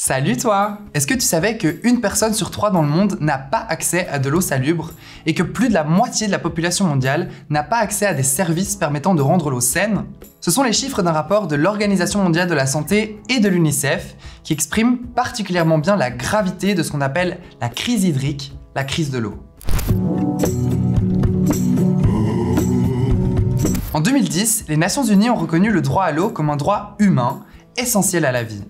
Salut toi! Est-ce que tu savais qu'une personne sur 3 dans le monde n'a pas accès à de l'eau salubre et que plus de la moitié de la population mondiale n'a pas accès à des services permettant de rendre l'eau saine? Ce sont les chiffres d'un rapport de l'Organisation mondiale de la santé et de l'UNICEF qui expriment particulièrement bien la gravité de ce qu'on appelle la crise hydrique, la crise de l'eau. En 2010, les Nations Unies ont reconnu le droit à l'eau comme un droit humain, essentiel à la vie.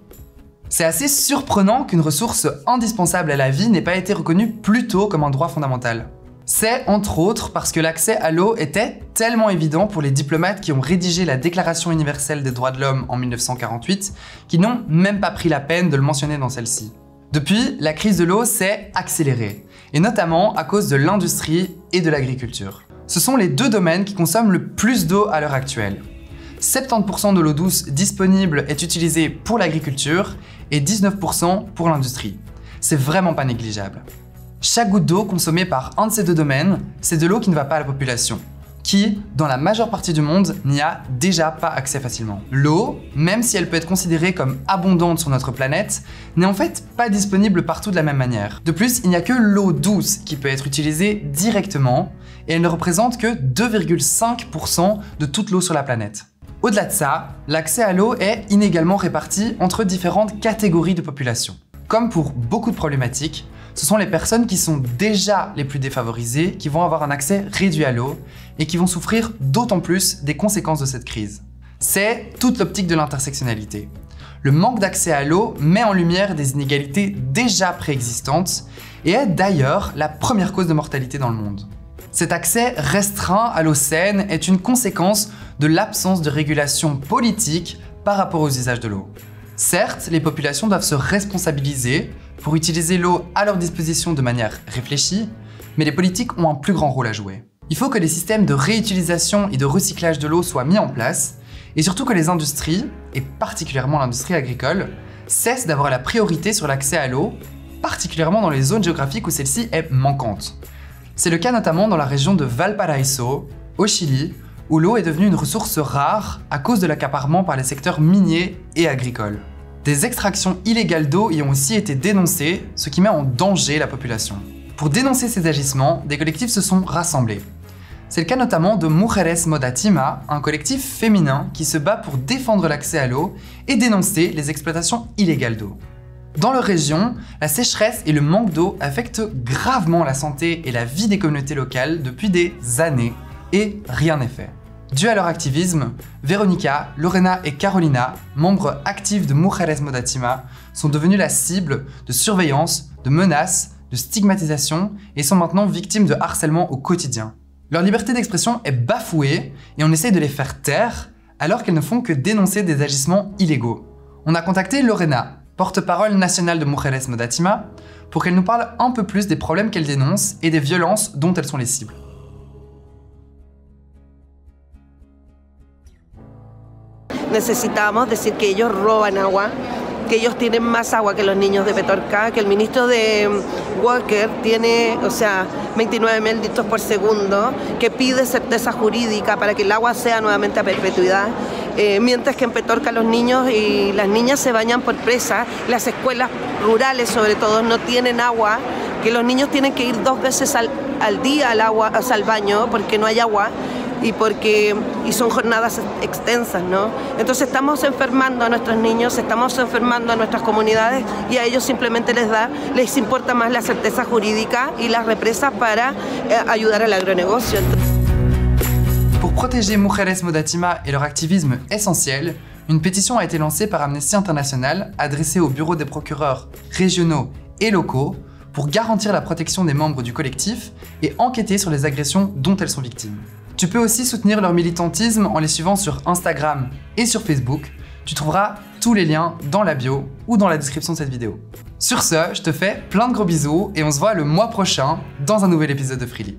C'est assez surprenant qu'une ressource indispensable à la vie n'ait pas été reconnue plus tôt comme un droit fondamental. C'est entre autres parce que l'accès à l'eau était tellement évident pour les diplomates qui ont rédigé la Déclaration universelle des droits de l'homme en 1948 qu'ils n'ont même pas pris la peine de le mentionner dans celle-ci. Depuis, la crise de l'eau s'est accélérée, et notamment à cause de l'industrie et de l'agriculture. Ce sont les deux domaines qui consomment le plus d'eau à l'heure actuelle. 70% de l'eau douce disponible est utilisée pour l'agriculture et 19% pour l'industrie. C'est vraiment pas négligeable. Chaque goutte d'eau consommée par un de ces deux domaines, c'est de l'eau qui ne va pas à la population, qui, dans la majeure partie du monde, n'y a déjà pas accès facilement. L'eau, même si elle peut être considérée comme abondante sur notre planète, n'est en fait pas disponible partout de la même manière. De plus, il n'y a que l'eau douce qui peut être utilisée directement, et elle ne représente que 2,5% de toute l'eau sur la planète. Au-delà de ça, l'accès à l'eau est inégalement réparti entre différentes catégories de population. Comme pour beaucoup de problématiques, ce sont les personnes qui sont déjà les plus défavorisées qui vont avoir un accès réduit à l'eau et qui vont souffrir d'autant plus des conséquences de cette crise. C'est toute l'optique de l'intersectionnalité. Le manque d'accès à l'eau met en lumière des inégalités déjà préexistantes et est d'ailleurs la première cause de mortalité dans le monde. Cet accès restreint à l'eau saine est une conséquence de l'absence de régulation politique par rapport aux usages de l'eau. Certes, les populations doivent se responsabiliser pour utiliser l'eau à leur disposition de manière réfléchie, mais les politiques ont un plus grand rôle à jouer. Il faut que les systèmes de réutilisation et de recyclage de l'eau soient mis en place, et surtout que les industries, et particulièrement l'industrie agricole, cessent d'avoir la priorité sur l'accès à l'eau, particulièrement dans les zones géographiques où celle-ci est manquante. C'est le cas notamment dans la région de Valparaíso, au Chili, où l'eau est devenue une ressource rare à cause de l'accaparement par les secteurs miniers et agricoles. Des extractions illégales d'eau y ont aussi été dénoncées, ce qui met en danger la population. Pour dénoncer ces agissements, des collectifs se sont rassemblés. C'est le cas notamment de Mujeres Modatima, un collectif féminin qui se bat pour défendre l'accès à l'eau et dénoncer les exploitations illégales d'eau. Dans leur région, la sécheresse et le manque d'eau affectent gravement la santé et la vie des communautés locales depuis des années, et rien n'est fait. Dû à leur activisme, Veronica, Lorena et Carolina, membres actifs de Mujeres Modatima, sont devenues la cible de surveillance, de menaces, de stigmatisation et sont maintenant victimes de harcèlement au quotidien. Leur liberté d'expression est bafouée et on essaye de les faire taire alors qu'elles ne font que dénoncer des agissements illégaux. On a contacté Lorena, porte-parole nationale de Mujeres Modatima, pour qu'elle nous parle un peu plus des problèmes qu'elle dénonce et des violences dont elles sont les cibles. Necesitábamos decir que ellos roban agua, que ellos tienen más agua que los niños de Petorca, que el ministro de Walker tiene, 29.000 litros por segundo, que pide certeza jurídica para que el agua sea nuevamente a perpetuidad, mientras que en Petorca los niños y las niñas se bañan por presa, las escuelas rurales sobre todo no tienen agua, que los niños tienen que ir 2 veces al día al baño porque no hay agua. Y son jornadas extensas, ¿no? Entonces estamos enfermando a nuestros niños, estamos enfermando a nuestras comunidades y a ellos simplemente les importa más la certeza jurídica y las represas para ayudar al agronegocio. Pour protéger Mujeres Modatima et leur activisme essentiel, une pétition a été lancée par Amnesty International adressée au bureau des procureurs régionaux et locaux pour garantir la protection des membres du collectif et enquêter sur les agressions dont elles sont victimes. Tu peux aussi soutenir leur militantisme en les suivant sur Instagram et sur Facebook. Tu trouveras tous les liens dans la bio ou dans la description de cette vidéo. Sur ce, je te fais plein de gros bisous et on se voit le mois prochain dans un nouvel épisode de Freely.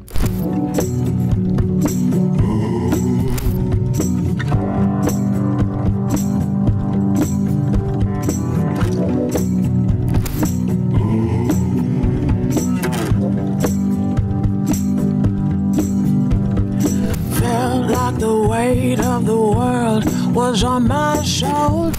The weight of the world was on my shoulders.